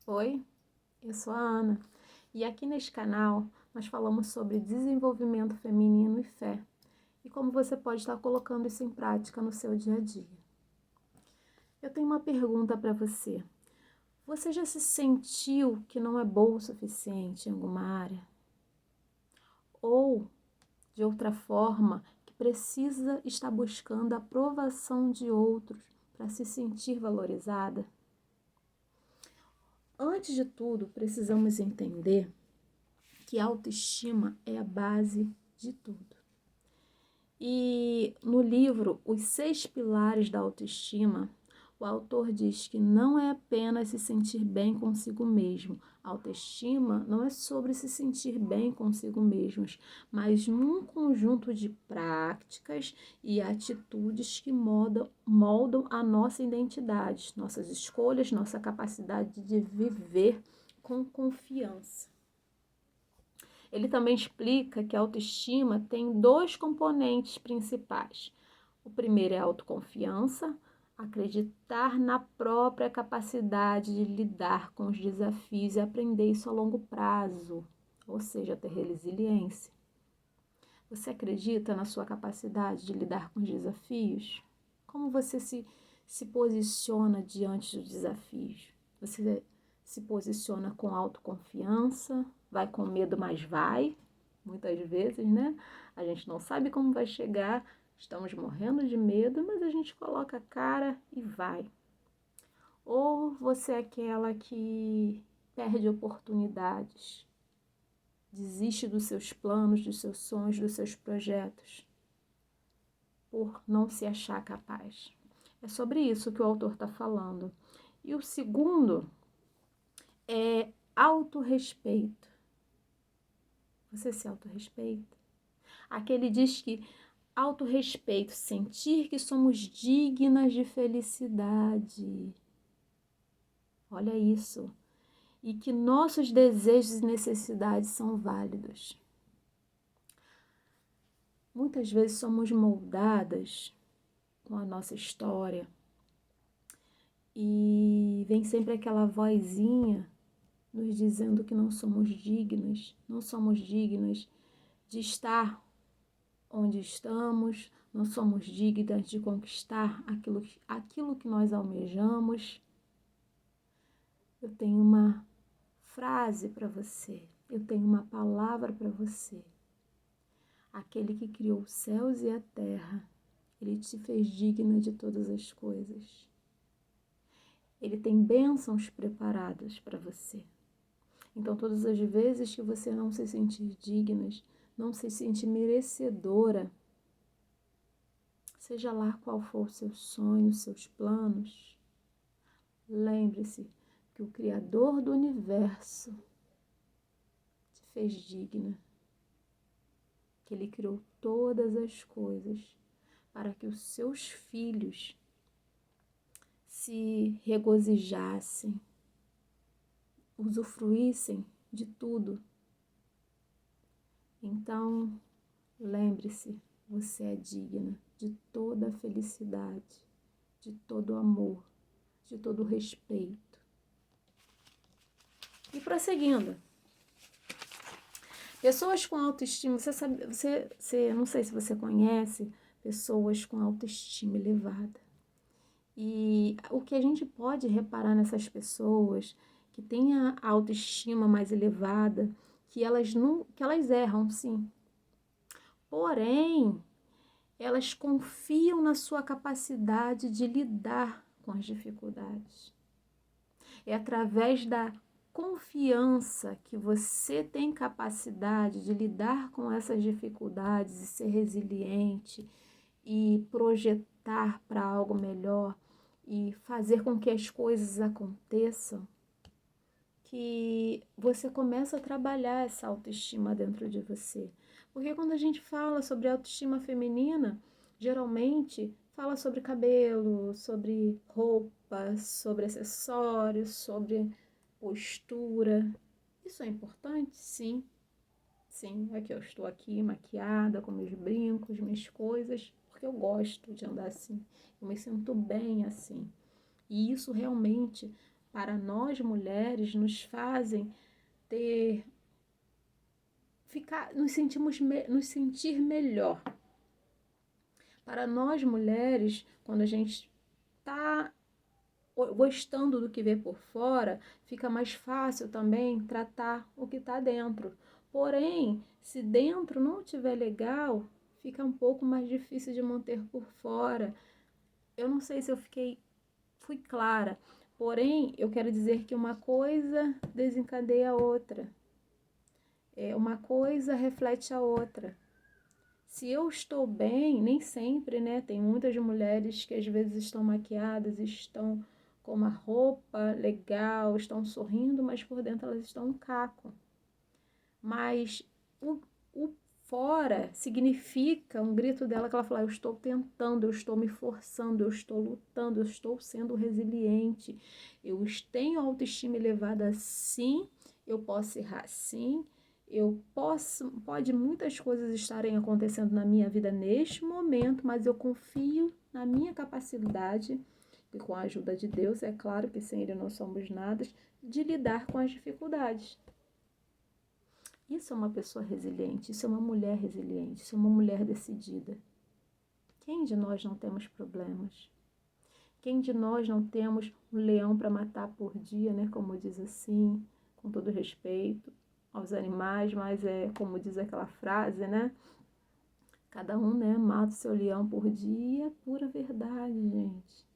Oi, eu sou a Ana e aqui neste canal nós falamos sobre desenvolvimento feminino e fé e como você pode estar colocando isso em prática no seu dia a dia. Eu tenho uma pergunta para você. Você já se sentiu que não é boa o suficiente em alguma área? Ou, de outra forma, que precisa estar buscando a aprovação de outros para se sentir valorizada? Antes de tudo, precisamos entender que a autoestima é a base de tudo. E no livro Os 6 Pilares da Autoestima, o autor diz que não é apenas se sentir bem consigo mesmo. A autoestima não é sobre se sentir bem consigo mesmos, mas num conjunto de práticas e atitudes que moldam a nossa identidade, nossas escolhas, nossa capacidade de viver com confiança. Ele também explica que a autoestima tem 2 componentes principais. O primeiro é a autoconfiança, acreditar na própria capacidade de lidar com os desafios e aprender isso a longo prazo, ou seja, ter resiliência. Você acredita na sua capacidade de lidar com os desafios? Como você se posiciona diante dos desafios? Você se posiciona com autoconfiança? Vai com medo, mas vai? Muitas vezes, né? A gente não sabe como vai chegar, estamos morrendo de medo, mas a gente coloca a cara e vai. Ou você é aquela que perde oportunidades, desiste dos seus planos, dos seus sonhos, dos seus projetos, por não se achar capaz. É sobre isso que o autor está falando. E o segundo é autorrespeito. Você se autorrespeita? Aqui ele diz que autorrespeito, sentir que somos dignas de felicidade. Olha isso. E que nossos desejos e necessidades são válidos. Muitas vezes somos moldadas com a nossa história e vem sempre aquela vozinha nos dizendo que não somos dignas de estar onde estamos, não somos dignas de conquistar aquilo que nós almejamos. Eu tenho uma frase para você, eu tenho uma palavra para você. Aquele que criou os céus e a terra, ele te fez digna de todas as coisas. Ele tem bênçãos preparadas para você. Então, todas as vezes que você não se sentir digna, não se sentir merecedora, seja lá qual for o seu sonho, os seus planos, lembre-se que o Criador do Universo te fez digna, que Ele criou todas as coisas para que os seus filhos se regozijassem, usufruíssem de tudo. Então, lembre-se, você é digna de toda a felicidade, de todo o amor, de todo o respeito. E prosseguindo, pessoas com autoestima, não sei se você conhece pessoas com autoestima elevada. E o que a gente pode reparar nessas pessoas que têm a autoestima mais elevada, que elas erram, sim. Porém, elas confiam na sua capacidade de lidar com as dificuldades. É através da confiança que você tem capacidade de lidar com essas dificuldades e ser resiliente e projetar para algo melhor e fazer com que as coisas aconteçam, que você começa a trabalhar essa autoestima dentro de você. Porque quando a gente fala sobre autoestima feminina, geralmente fala sobre cabelo, sobre roupa, sobre acessórios, sobre postura. Isso é importante? Sim. Sim, é que eu estou aqui maquiada com meus brincos, minhas coisas, porque eu gosto de andar assim. Eu me sinto bem assim. E isso realmente para nós mulheres, nos fazem nos sentir melhor. Para nós mulheres, quando a gente está gostando do que vê por fora, fica mais fácil também tratar o que está dentro. Porém, se dentro não estiver legal, fica um pouco mais difícil de manter por fora. Eu não sei se eu fui clara, porém, eu quero dizer que uma coisa desencadeia a outra. Uma coisa reflete a outra. Se eu estou bem, nem sempre, né? Tem muitas mulheres que às vezes estão maquiadas, estão com uma roupa legal, estão sorrindo, mas por dentro elas estão um caco. Mas o fora significa um grito dela que ela fala: eu estou tentando, eu estou me forçando, eu estou lutando, eu estou sendo resiliente, eu tenho a autoestima elevada sim, eu posso errar sim, pode muitas coisas estarem acontecendo na minha vida neste momento, mas eu confio na minha capacidade, e com a ajuda de Deus, é claro que sem Ele não somos nada, de lidar com as dificuldades. Isso é uma pessoa resiliente, isso é uma mulher resiliente, isso é uma mulher decidida. Quem de nós não temos problemas? Quem de nós não temos um leão para matar por dia, né? Como diz assim, com todo respeito aos animais, mas como diz aquela frase, né? Cada um, né, mata o seu leão por dia, é pura verdade, gente.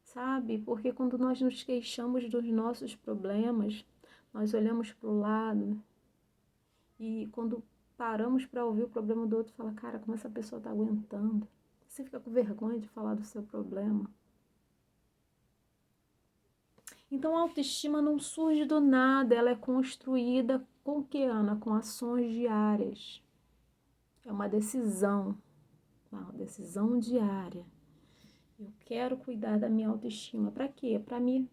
Sabe? Porque quando nós nos queixamos dos nossos problemas, nós olhamos para o lado e quando paramos para ouvir o problema do outro, fala, cara, como essa pessoa está aguentando? Você fica com vergonha de falar do seu problema. Então a autoestima não surge do nada, ela é construída com o que, Ana? Com ações diárias. É uma decisão diária. Eu quero cuidar da minha autoestima. Para quê? Para me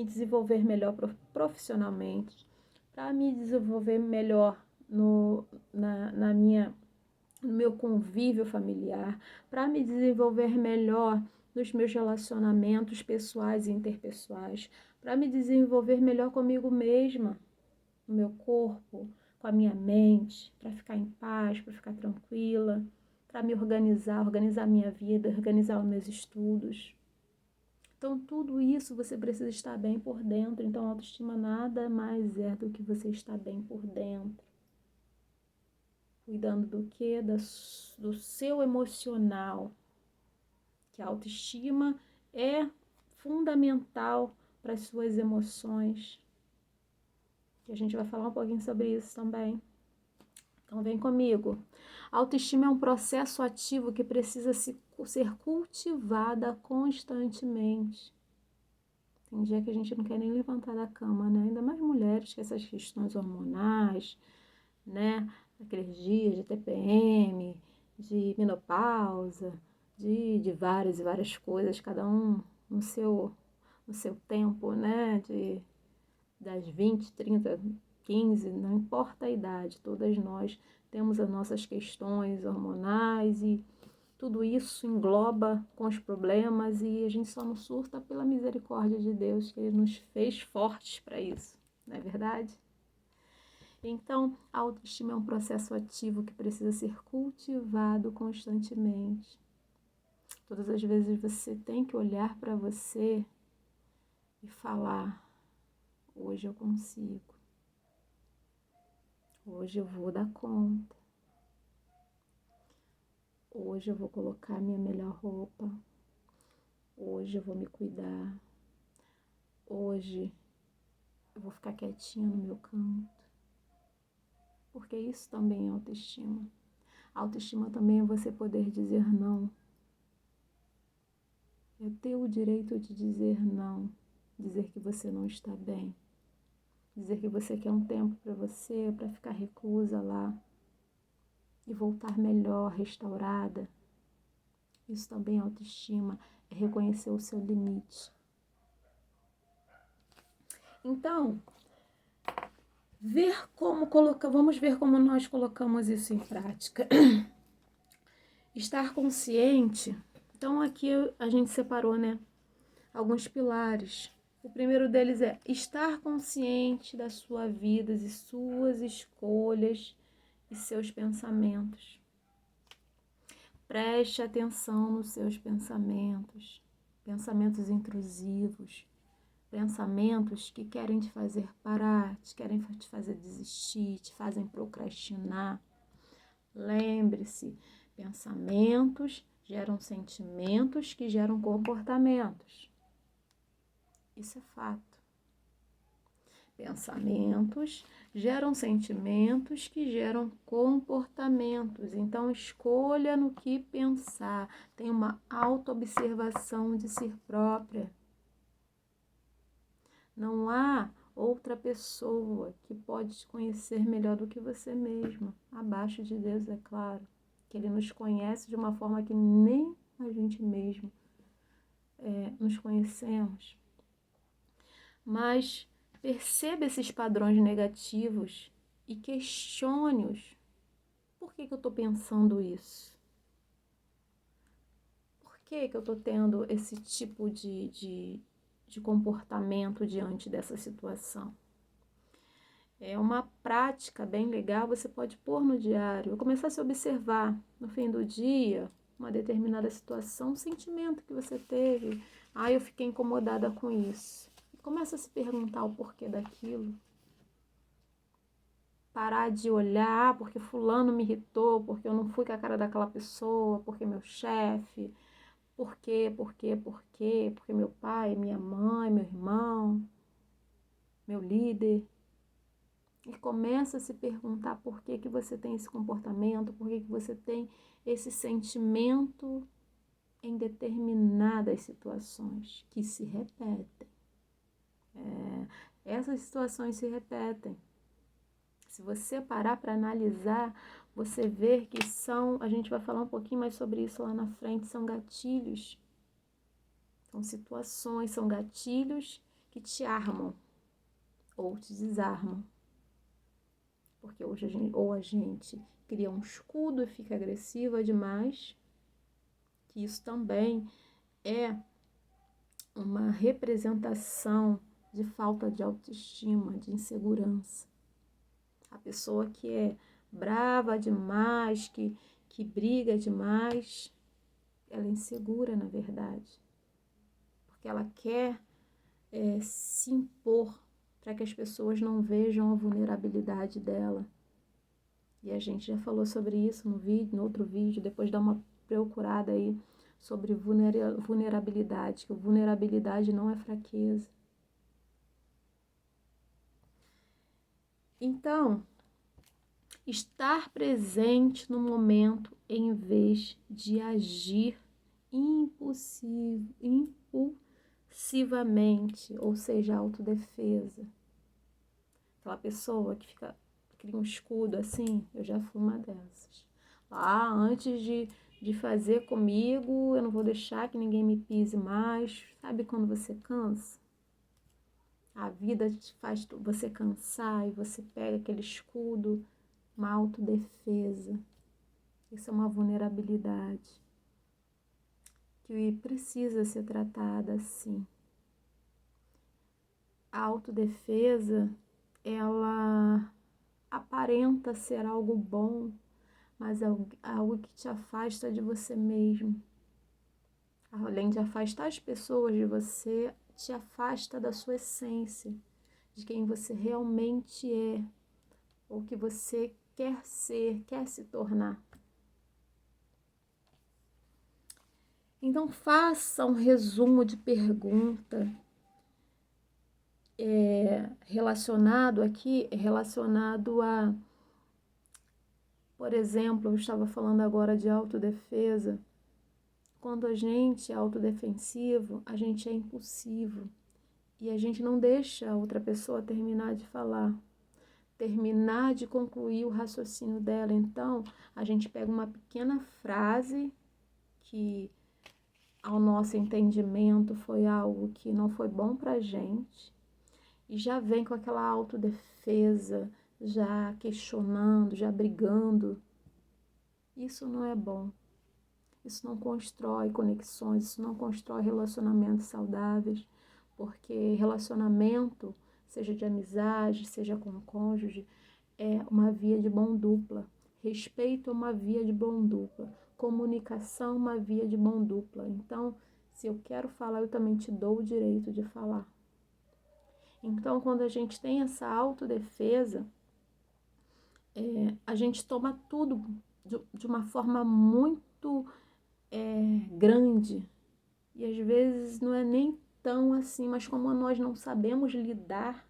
desenvolver melhor profissionalmente, para me desenvolver melhor no meu convívio familiar, para me desenvolver melhor nos meus relacionamentos pessoais e interpessoais, para me desenvolver melhor comigo mesma, no meu corpo, com a minha mente, para ficar em paz, para ficar tranquila, para me organizar a minha vida, organizar os meus estudos. Então, tudo isso você precisa estar bem por dentro. Então, a autoestima nada mais é do que você estar bem por dentro. Cuidando do quê? Do seu emocional. Que a autoestima é fundamental para as suas emoções. E a gente vai falar um pouquinho sobre isso também. Então, vem comigo. A autoestima é um processo ativo que precisa ser cultivada constantemente. Tem dia que a gente não quer nem levantar da cama, né? Ainda mais mulheres com essas questões hormonais, né? Aqueles dias de TPM, de menopausa, de várias e várias coisas, cada um no seu tempo, né? Das 20, 30, 15, não importa a idade, todas nós temos as nossas questões hormonais e tudo isso engloba com os problemas e a gente só não surta pela misericórdia de Deus, que Ele nos fez fortes para isso, não é verdade? Então, a autoestima é um processo ativo que precisa ser cultivado constantemente. Todas as vezes você tem que olhar para você e falar, hoje eu consigo, hoje eu vou dar conta, hoje eu vou colocar minha melhor roupa, hoje eu vou me cuidar, hoje eu vou ficar quietinha no meu canto. Porque isso também é autoestima. Autoestima também é você poder dizer não. É ter o direito de dizer não. Dizer que você não está bem. Dizer que você quer um tempo para você, para ficar reclusa lá. E voltar melhor, restaurada. Isso também é autoestima. É reconhecer o seu limite. Então, vamos ver como nós colocamos isso em prática. Estar consciente. Então, aqui a gente separou, né, alguns pilares. O primeiro deles é estar consciente da sua vida e suas escolhas e seus pensamentos. Preste atenção nos seus pensamentos, pensamentos intrusivos, pensamentos que querem te fazer parar, querem te fazer desistir, te fazem procrastinar. Lembre-se, pensamentos geram sentimentos que geram comportamentos. Isso é fato. Pensamentos geram sentimentos que geram comportamentos. Então, escolha no que pensar. Tenha uma autoobservação de si própria. Não há outra pessoa que pode te conhecer melhor do que você mesma. Abaixo de Deus, é claro. Que Ele nos conhece de uma forma que nem a gente mesmo nos conhecemos. Mas perceba esses padrões negativos e questione-os. Por que eu estou pensando isso? Por que eu estou tendo esse tipo de comportamento diante dessa situação? É uma prática bem legal, você pode pôr no diário. Começar a se observar no fim do dia, uma determinada situação, um sentimento que você teve. Eu fiquei incomodada com isso. Começa a se perguntar o porquê daquilo. Parar de olhar porque fulano me irritou, porque eu não fui com a cara daquela pessoa, porque meu chefe, porque meu pai, minha mãe, meu irmão, meu líder. E começa a se perguntar por que você tem esse comportamento, por que você tem esse sentimento em determinadas situações que se repetem. Essas situações se repetem. Se você parar para analisar, você vê que a gente vai falar um pouquinho mais sobre isso lá na frente, são gatilhos. São situações, são gatilhos que te armam ou te desarmam. Porque hoje a gente cria um escudo e fica agressiva demais, que isso também é uma representação de falta de autoestima, de insegurança. A pessoa que é brava demais, que briga demais, ela é insegura, na verdade. Porque ela quer se impor para que as pessoas não vejam a vulnerabilidade dela. E a gente já falou sobre isso no outro vídeo, depois dá uma procurada aí sobre vulnerabilidade, que vulnerabilidade não é fraqueza. Então, estar presente no momento em vez de agir impulsivamente, ou seja, autodefesa. Aquela pessoa que cria um escudo assim, eu já fui uma dessas. Antes de fazer comigo, eu não vou deixar que ninguém me pise mais. Sabe quando você cansa? A vida te faz você cansar e você pega aquele escudo, uma autodefesa. Isso é uma vulnerabilidade que precisa ser tratada assim. A autodefesa, ela aparenta ser algo bom, mas é algo que te afasta de você mesmo. Além de afastar as pessoas de você, te afasta da sua essência, de quem você realmente é, ou que você quer ser, quer se tornar. Então, faça um resumo de pergunta relacionado a, por exemplo, eu estava falando agora de autodefesa. Quando a gente é autodefensivo, a gente é impulsivo e a gente não deixa a outra pessoa terminar de falar, terminar de concluir o raciocínio dela. Então, a gente pega uma pequena frase que, ao nosso entendimento, foi algo que não foi bom pra gente e já vem com aquela autodefesa, já questionando, já brigando. Isso não é bom. Isso não constrói conexões, isso não constrói relacionamentos saudáveis, porque relacionamento, seja de amizade, seja com o cônjuge, é uma via de mão dupla. Respeito é uma via de mão dupla. Comunicação é uma via de mão dupla. Então, se eu quero falar, eu também te dou o direito de falar. Então, quando a gente tem essa autodefesa, a gente toma tudo de uma forma muito grande. E às vezes não é nem tão assim, mas como nós não sabemos lidar,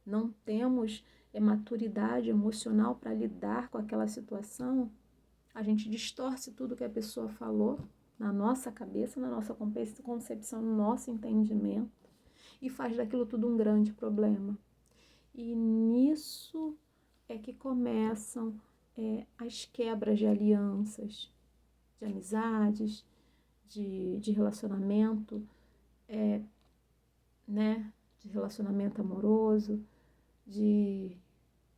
não temos maturidade emocional para lidar com aquela situação, a gente distorce tudo que a pessoa falou na nossa cabeça, na nossa concepção, no nosso entendimento, e faz daquilo tudo um grande problema. E nisso é que começam as quebras de alianças, de amizades, de relacionamento, né? De relacionamento amoroso, de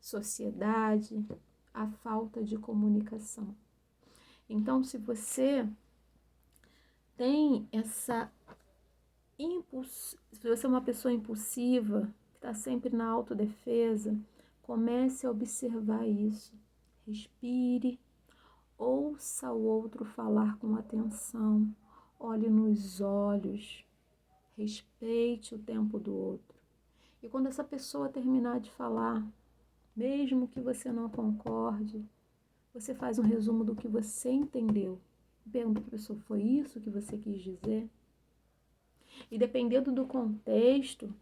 sociedade, a falta de comunicação. Então, se você tem se você é uma pessoa impulsiva, que está sempre na autodefesa, comece a observar isso. Respire, ouça o outro falar com atenção, olhe nos olhos, respeite o tempo do outro. E quando essa pessoa terminar de falar, mesmo que você não concorde, você faz um resumo do que você entendeu. Pergunta para a pessoa, foi isso que você quis dizer? E dependendo do contexto,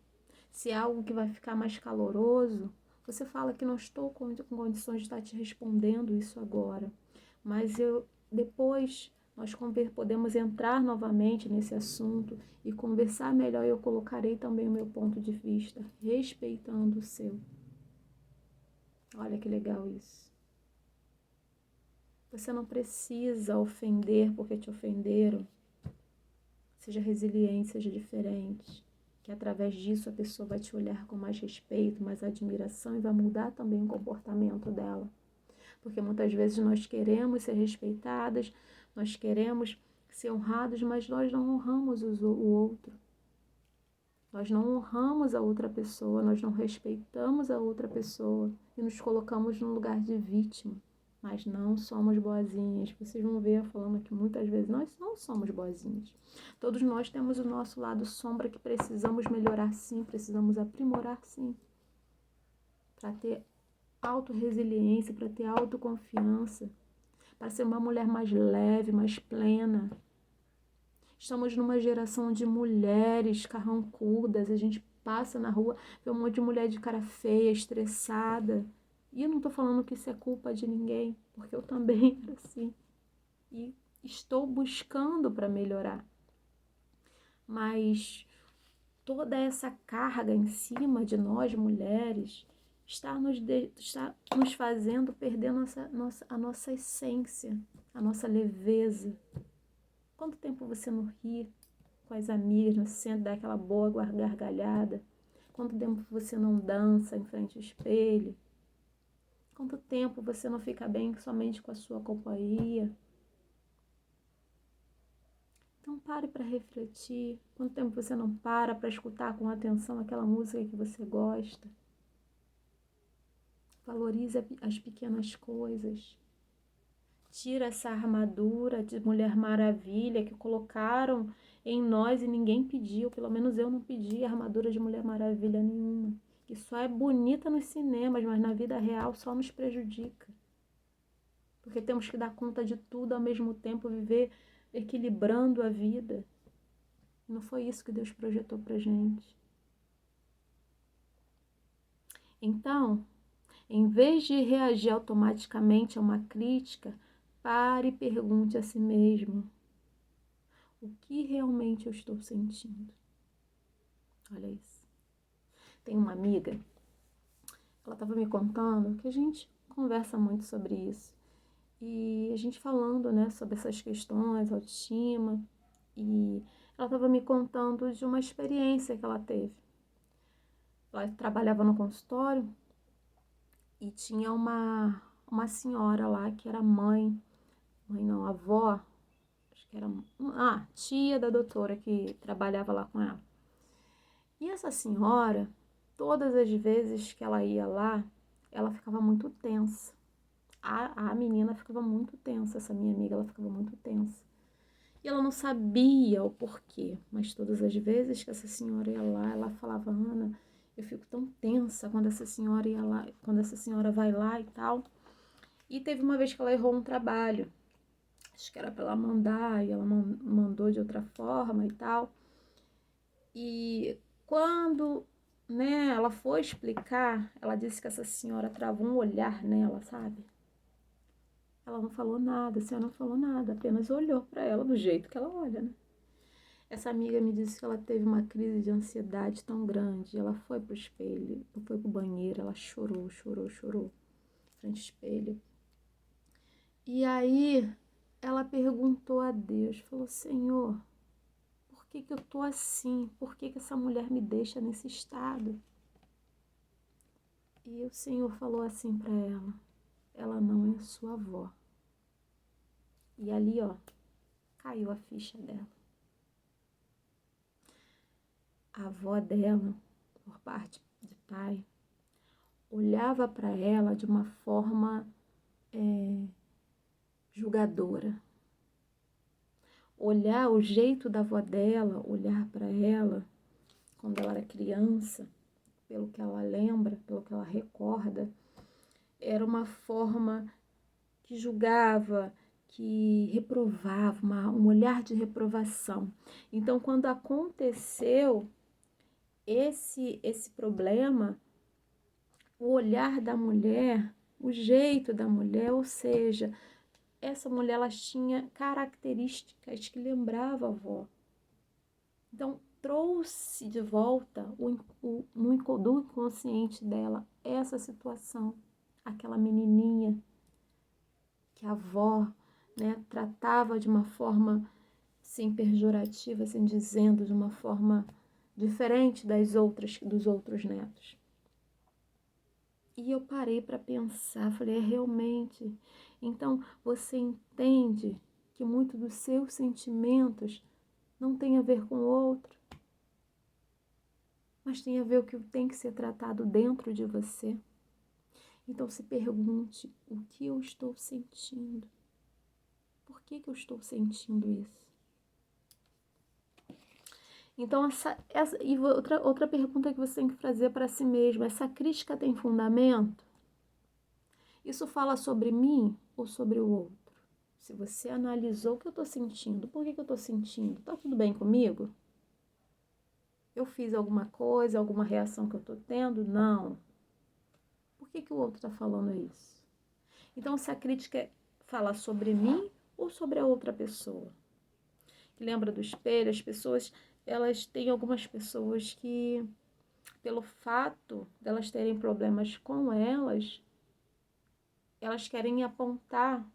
se é algo que vai ficar mais caloroso, você fala que não estou com condições de estar te respondendo isso agora. Mas depois nós podemos entrar novamente nesse assunto e conversar melhor. Eu colocarei também o meu ponto de vista, respeitando o seu. Olha que legal isso. Você não precisa ofender porque te ofenderam. Seja resiliente, seja diferente. Que através disso a pessoa vai te olhar com mais respeito, mais admiração e vai mudar também o comportamento dela. Porque muitas vezes nós queremos ser respeitadas, nós queremos ser honrados, mas nós não honramos o outro. Nós não honramos a outra pessoa, nós não respeitamos a outra pessoa e nos colocamos no lugar de vítima. Mas não somos boazinhas. Vocês vão ver eu falando aqui muitas vezes, nós não somos boazinhas. Todos nós temos o nosso lado sombra que precisamos melhorar sim, precisamos aprimorar sim. Para ter autorresiliência, para ter autoconfiança, para ser uma mulher mais leve, mais plena. Estamos numa geração de mulheres carrancudas, a gente passa na rua, vê um monte de mulher de cara feia, estressada. E eu não estou falando que isso é culpa de ninguém, porque eu também era assim. E estou buscando para melhorar. Mas toda essa carga em cima de nós, mulheres, está nos fazendo perder a nossa essência, a nossa leveza. Quanto tempo você não ri com as amigas, no centro, dá aquela boa gargalhada? Quanto tempo você não dança em frente ao espelho? Quanto tempo você não fica bem somente com a sua companhia? Então pare para refletir. Quanto tempo você não para escutar com atenção aquela música que você gosta? Valorize as pequenas coisas. Tira essa armadura de Mulher Maravilha que colocaram em nós e ninguém pediu. Pelo menos eu não pedi armadura de Mulher Maravilha nenhuma. Que só é bonita nos cinemas, mas na vida real só nos prejudica. Porque temos que dar conta de tudo ao mesmo tempo, viver equilibrando a vida. Não foi isso que Deus projetou pra gente. Então, em vez de reagir automaticamente a uma crítica, pare e pergunte a si mesmo: o que realmente eu estou sentindo? Olha isso. Tem uma amiga, ela estava me contando que a gente conversa muito sobre isso. E a gente falando, né, sobre essas questões, autoestima. E ela estava me contando de uma experiência que ela teve. Ela trabalhava no consultório e tinha uma senhora lá que era avó, acho que era tia da doutora que trabalhava lá com ela. essa senhora, todas as vezes que ela ia lá, ela ficava muito tensa. A menina ficava muito tensa, essa minha amiga, ela ficava muito tensa. E ela não sabia o porquê, mas todas as vezes que essa senhora ia lá, ela falava: Ana, eu fico tão tensa quando essa senhora ia lá, quando essa senhora vai lá e tal. E teve uma vez que ela errou um trabalho, acho que era para ela mandar, e ela mandou de outra forma e tal. E quando, né, ela foi explicar, ela disse que essa senhora travou um olhar nela, sabe? Ela não falou nada, a senhora não falou nada, apenas olhou para ela do jeito que ela olha, né? Essa amiga me disse que ela teve uma crise de ansiedade tão grande. Ela foi pro espelho, foi pro banheiro, ela chorou, frente ao espelho. E aí ela perguntou a Deus, falou: Senhor, por que eu tô assim? Por que essa mulher me deixa nesse estado? E o Senhor falou assim para ela não é sua avó. E ali, ó, caiu a ficha dela. A avó dela, por parte de pai, olhava para ela de uma forma julgadora. Olhar o jeito da avó dela, olhar para ela quando ela era criança, pelo que ela lembra, pelo que ela recorda, era uma forma que julgava, que reprovava, um olhar de reprovação. Então, quando aconteceu esse problema, o olhar da mulher, o jeito da mulher, ou seja, essa mulher ela tinha características que lembrava a avó. Então, trouxe de volta do inconsciente dela essa situação, aquela menininha que a avó, né, tratava de uma forma sem pejorativa, assim dizendo, de uma forma diferente dos outros netos. E eu parei para pensar, falei, realmente. Então, você entende que muito dos seus sentimentos não tem a ver com o outro, mas tem a ver com o que tem que ser tratado dentro de você. Então, se pergunte, o que eu estou sentindo? Por que eu estou sentindo isso? Então, e outra pergunta que você tem que fazer para si mesmo, essa crítica tem fundamento? Isso fala sobre mim ou sobre o outro? Se você analisou o que eu estou sentindo, por que eu estou sentindo? Tá tudo bem comigo? Eu fiz alguma coisa, alguma reação que eu estou tendo? Não. Por que o outro está falando isso? Então, se a crítica fala sobre mim ou sobre a outra pessoa? Lembra do espelho? As pessoas, elas têm algumas pessoas que, pelo fato delas terem problemas com elas querem apontar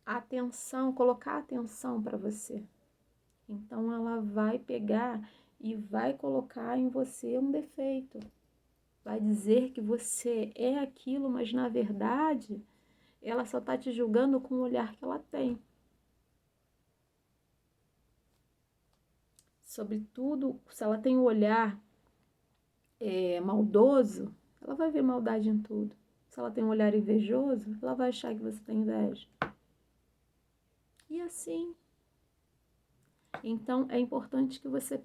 atenção, colocar atenção para você. Então, ela vai pegar e vai colocar em você um defeito. Vai dizer que você é aquilo, mas na verdade, ela só está te julgando com o olhar que ela tem. Sobretudo, se ela tem um olhar maldoso, ela vai ver maldade em tudo. Se ela tem um olhar invejoso, ela vai achar que você tem inveja. E assim. Então, é importante que você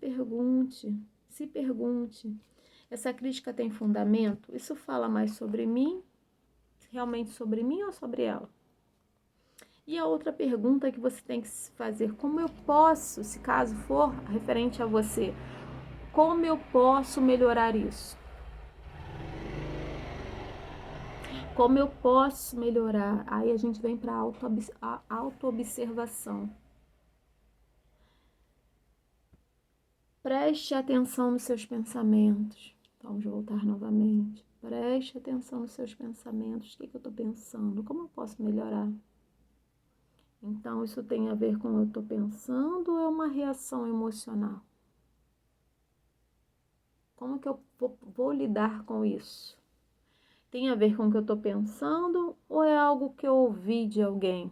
se pergunte, essa crítica tem fundamento? Isso fala mais sobre mim, realmente sobre mim ou sobre ela? E a outra pergunta que você tem que se fazer, como eu posso, se caso for referente a você, como eu posso melhorar isso? Como eu posso melhorar? Aí a gente vem para a autoobservação. Preste atenção nos seus pensamentos. Vamos voltar novamente. Preste atenção nos seus pensamentos. O que eu estou pensando? Como eu posso melhorar? Então, isso tem a ver com o que eu estou pensando ou é uma reação emocional? Como que eu vou lidar com isso? Tem a ver com o que eu estou pensando ou é algo que eu ouvi de alguém?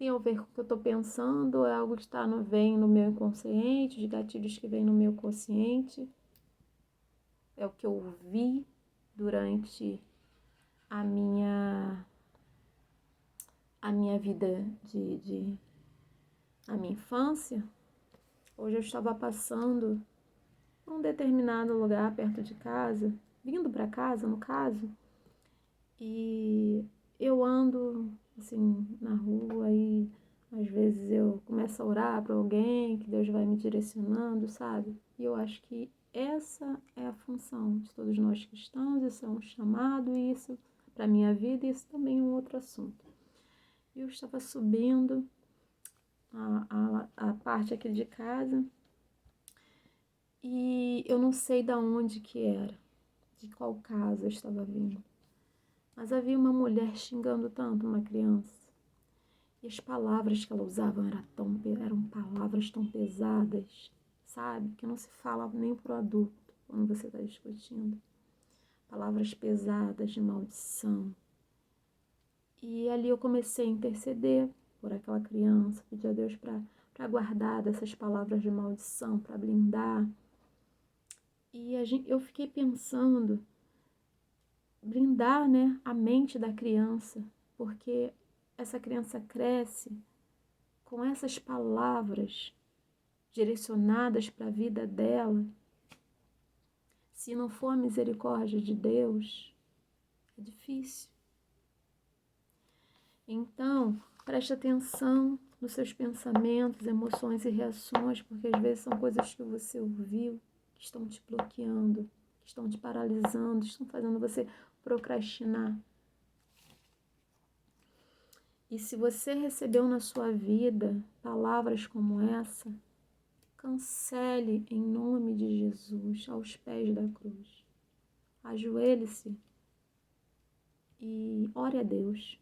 tem a ver com o que eu estou pensando, ou é algo que vem no meu inconsciente, os gatilhos que vêm no meu consciente. É o que eu vi durante a minha vida a minha infância. Hoje eu estava passando por um determinado lugar perto de casa, vindo para casa, no caso, e eu ando assim na rua e às vezes eu começo a orar para alguém, que Deus vai me direcionando, sabe? E eu acho que essa é a função de todos nós cristãos, isso é um chamado, e isso para minha vida, e isso também é um outro assunto. Eu estava subindo a parte aqui de casa e eu não sei de onde que era, de qual casa eu estava vindo. Mas havia uma mulher xingando tanto uma criança. E as palavras que ela usava eram palavras tão pesadas, sabe? Que não se fala nem pro adulto quando você está discutindo. Palavras pesadas de maldição. E ali eu comecei a interceder por aquela criança, pedir a Deus para guardar dessas palavras de maldição, para blindar. E eu fiquei pensando, blindar, né, a mente da criança, porque essa criança cresce com essas palavras direcionadas para a vida dela. Se não for a misericórdia de Deus, é difícil. Então, preste atenção nos seus pensamentos, emoções e reações, porque às vezes são coisas que você ouviu, que estão te bloqueando, que estão te paralisando, estão fazendo você procrastinar. E se você recebeu na sua vida palavras como essa, cancele em nome de Jesus aos pés da cruz. Ajoelhe-se e ore a Deus.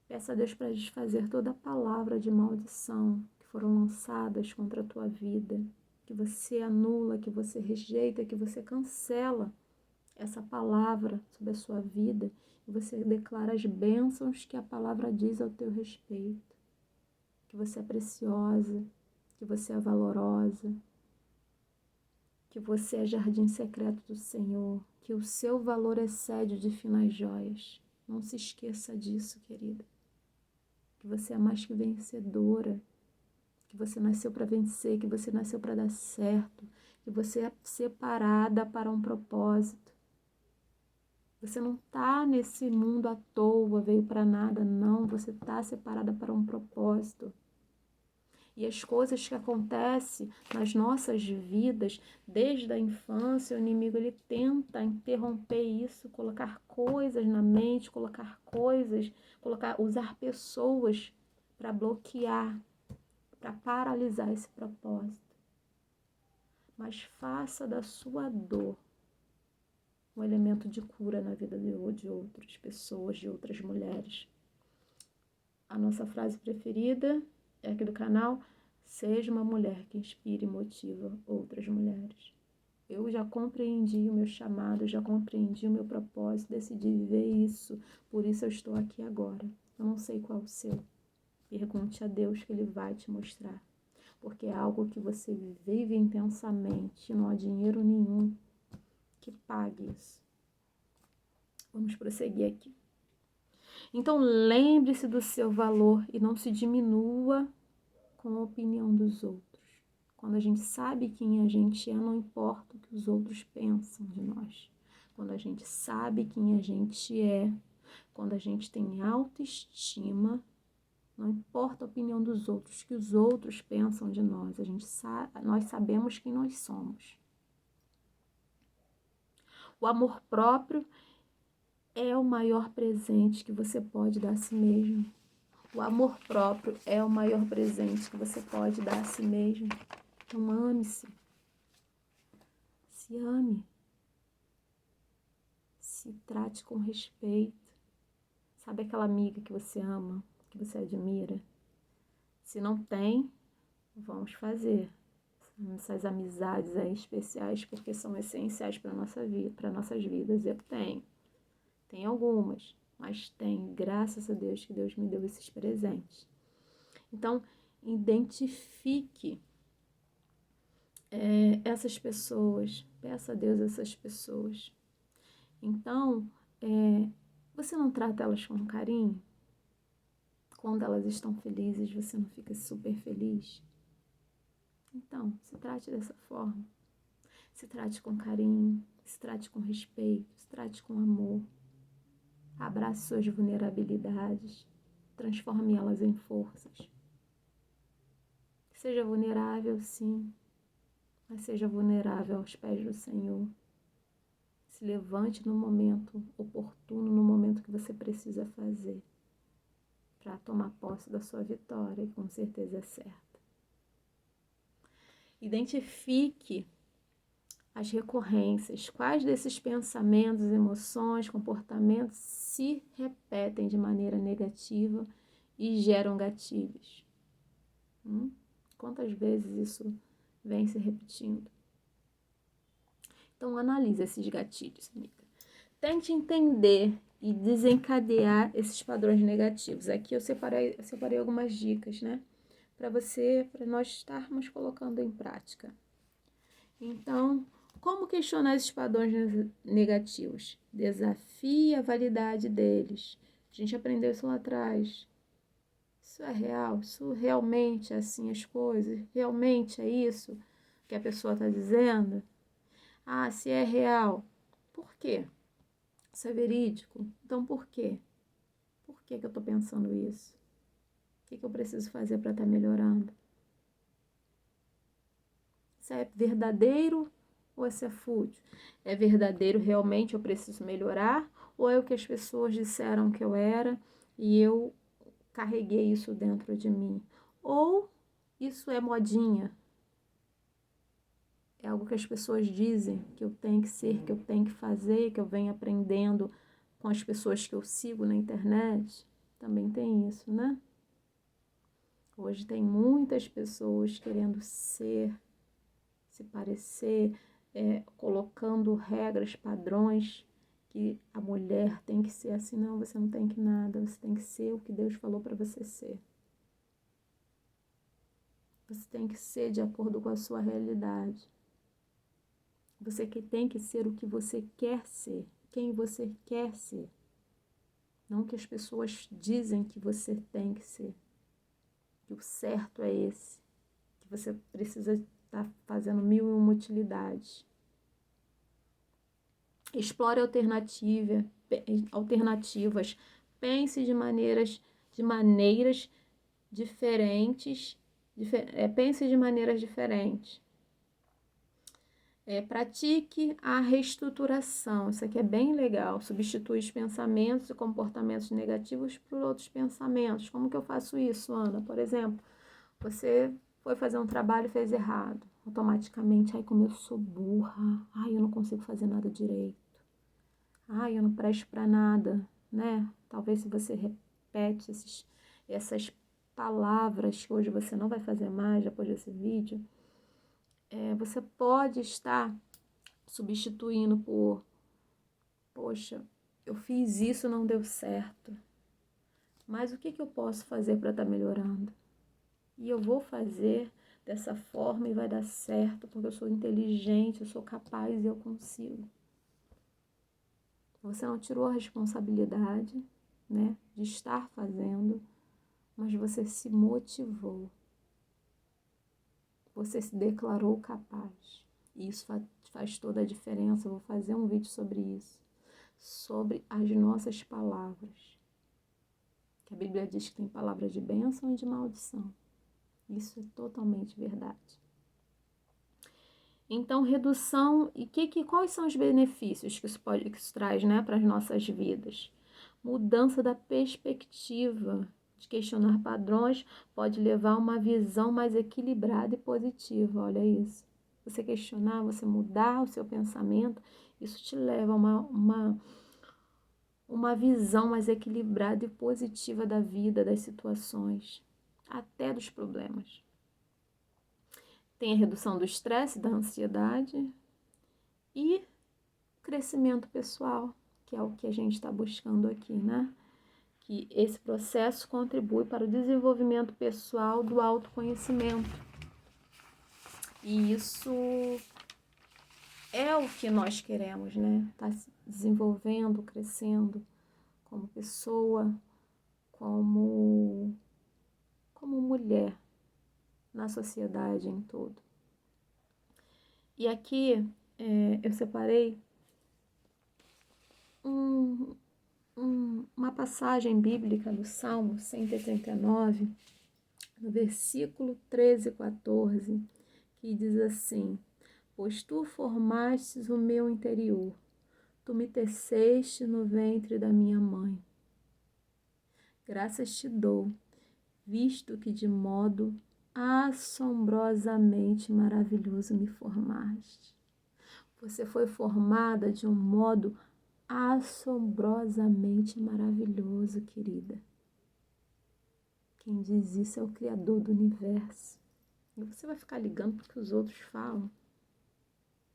Peça a Deus para desfazer toda a palavra de maldição que foram lançadas contra a tua vida, que você anula, que você rejeita, que você cancela essa palavra sobre a sua vida e você declara as bênçãos que a palavra diz ao teu respeito. Que você é preciosa, que você é valorosa, que você é jardim secreto do Senhor, que o seu valor excede de finas joias. Não se esqueça disso, querida. Que você é mais que vencedora, que você nasceu para vencer, que você nasceu para dar certo, que você é separada para um propósito. Você não está nesse mundo à toa, veio para nada, não. Você está separada para um propósito. E as coisas que acontecem nas nossas vidas, desde a infância, o inimigo ele tenta interromper isso, colocar coisas na mente, usar pessoas para bloquear, para paralisar esse propósito. Mas faça da sua dor um elemento de cura na vida de outras pessoas, de outras mulheres. A nossa frase preferida é aqui do canal: seja uma mulher que inspire e motiva outras mulheres. Eu já compreendi o meu chamado, já compreendi o meu propósito, decidi viver isso, por isso eu estou aqui agora. Eu não sei qual é o seu. Pergunte a Deus que Ele vai te mostrar. Porque é algo que você vive intensamente, não há dinheiro nenhum que pague isso. Vamos prosseguir aqui. Então, lembre-se do seu valor e não se diminua com a opinião dos outros. Quando a gente sabe quem a gente é, não importa o que os outros pensam de nós. Quando a gente sabe quem a gente é, quando a gente tem autoestima, não importa a opinião dos outros, o que os outros pensam de nós. Nós sabemos quem nós somos. O amor próprio é o maior presente que você pode dar a si mesmo. O amor próprio é o maior presente que você pode dar a si mesmo. Então ame-se. Se ame. Se trate com respeito. Sabe aquela amiga que você ama, que você admira? Se não tem, vamos fazer essas amizades aí especiais, porque são essenciais para nossa vida, para nossas vidas. Eu tenho. Tem algumas, mas tem, graças a Deus, que Deus me deu esses presentes. Então, identifique essas pessoas, peça a Deus essas pessoas. Então, você não trata elas com carinho? Quando elas estão felizes, você não fica super feliz? Então, se trate dessa forma. Se trate com carinho, se trate com respeito, se trate com amor. Abrace suas vulnerabilidades, transforme elas em forças. Seja vulnerável, sim, mas seja vulnerável aos pés do Senhor. Se levante no momento oportuno, no momento que você precisa fazer, para tomar posse da sua vitória, e com certeza é certa. Identifique as recorrências, quais desses pensamentos, emoções, comportamentos se repetem de maneira negativa e geram gatilhos. Quantas vezes isso vem se repetindo? Então, analise esses gatilhos, amiga. Tente entender e desencadear esses padrões negativos. Aqui eu separei algumas dicas, né? Para nós estarmos colocando em prática. Então, como questionar esses padrões negativos? Desafie a validade deles. A gente aprendeu isso lá atrás. Isso é real? Isso realmente é assim as coisas? Realmente é isso que a pessoa está dizendo? Ah, se é real, por quê? Isso é verídico? Então por quê? Por que eu estou pensando isso? O que eu preciso fazer para estar melhorando? Isso é verdadeiro ou isso é fútil? É verdadeiro, realmente eu preciso melhorar? Ou é o que as pessoas disseram que eu era e eu carreguei isso dentro de mim? Ou isso é modinha? É algo que as pessoas dizem que eu tenho que ser, que eu tenho que fazer, que eu venho aprendendo com as pessoas que eu sigo na internet. Também tem isso, né? Hoje tem muitas pessoas querendo ser, se parecer, colocando regras, padrões, que a mulher tem que ser assim. Não, você não tem que nada, você tem que ser o que Deus falou para você ser. Você tem que ser de acordo com a sua realidade. Você tem que ser o que você quer ser, quem você quer ser. Não que as pessoas dizem que você tem que ser. Que o certo é esse. Que você precisa estar fazendo 1001 utilidades. Explore alternativas. Pense de maneiras diferentes. Pense de maneiras diferentes. Pratique a reestruturação. Isso aqui é bem legal. Substitui os pensamentos e comportamentos negativos por outros pensamentos. Como que eu faço isso, Ana? Por exemplo, você foi fazer um trabalho e fez errado. Automaticamente, ai, como eu sou burra. Ai, eu não consigo fazer nada direito. Ai, eu não presto para nada, né? Talvez se você repete essas palavras que hoje você não vai fazer mais depois desse vídeo, você pode estar substituindo por, poxa, eu fiz isso, não deu certo, mas o que eu posso fazer para estar melhorando? E eu vou fazer dessa forma e vai dar certo, porque eu sou inteligente, eu sou capaz e eu consigo. Você não tirou a responsabilidade, né, de estar fazendo, mas você se motivou. Você se declarou capaz. E isso faz toda a diferença. Eu vou fazer um vídeo sobre isso. Sobre as nossas palavras. Que a Bíblia diz que tem palavras de bênção e de maldição. Isso é totalmente verdade. Então, redução, e quais são os benefícios que isso traz, né, para as nossas vidas? Mudança da perspectiva. De questionar padrões pode levar a uma visão mais equilibrada e positiva. Olha isso. Você questionar, você mudar o seu pensamento, isso te leva a uma visão mais equilibrada e positiva da vida, das situações, até dos problemas. Tem a redução do estresse, da ansiedade e crescimento pessoal, que é o que a gente está buscando aqui, né? que esse processo contribui para o desenvolvimento pessoal do autoconhecimento. E isso é o que nós queremos, né? Tá se desenvolvendo, crescendo como pessoa, como mulher na sociedade em todo. E aqui eu separei uma passagem bíblica do Salmo 189, no versículo 13 e 14, que diz assim: pois tu formastes o meu interior, tu me teceste no ventre da minha mãe. Graças te dou, visto que de modo assombrosamente maravilhoso me formaste. Você foi formada de um modo assombrosamente maravilhoso, querida. Quem diz isso é o Criador do universo. E você vai ficar ligando porque os outros falam?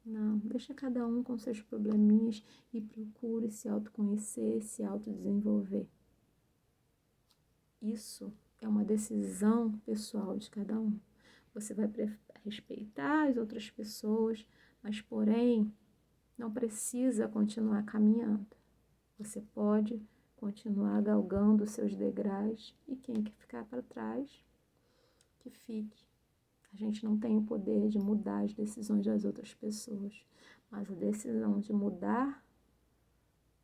Não, deixa cada um com seus probleminhas e procure se autoconhecer, se autodesenvolver. Isso é uma decisão pessoal de cada um. Você vai respeitar as outras pessoas, mas porém não precisa continuar caminhando. Você pode continuar galgando os seus degraus e quem quer ficar para trás, que fique. A gente não tem o poder de mudar as decisões das outras pessoas, mas a decisão de mudar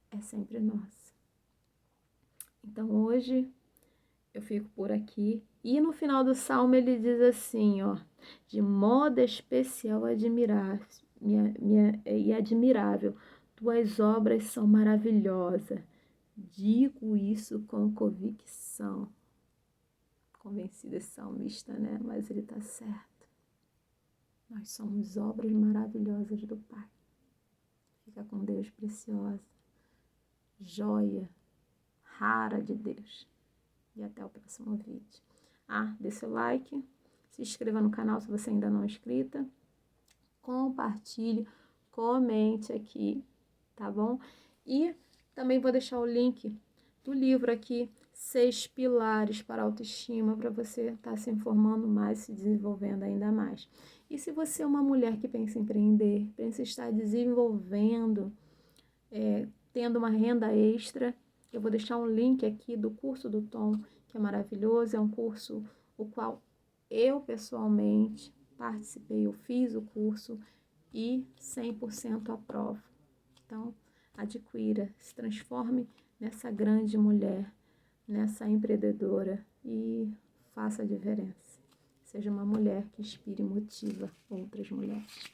é sempre nossa. Então hoje eu fico por aqui. E no final do salmo ele diz assim, ó: de modo especial e admirável, tuas obras são maravilhosas. Digo isso com convicção. Convencido esse salmista, né? Mas ele está certo. Nós somos obras maravilhosas do Pai. Fica com Deus, preciosa, joia, rara de Deus. E até o próximo vídeo. Dê seu like, se inscreva no canal se você ainda não é inscrita, compartilhe, comente aqui, tá bom? E também vou deixar o link do livro aqui, 6 Pilares para a Autoestima, para você estar se informando mais, se desenvolvendo ainda mais. E se você é uma mulher que pensa em empreender, pensa em estar desenvolvendo, tendo uma renda extra, eu vou deixar um link aqui do curso do Tom, que é maravilhoso, é um curso o qual eu pessoalmente participei, eu fiz o curso e 100% aprovo. Então, adquira, se transforme nessa grande mulher, nessa empreendedora e faça a diferença. Seja uma mulher que inspire e motiva outras mulheres.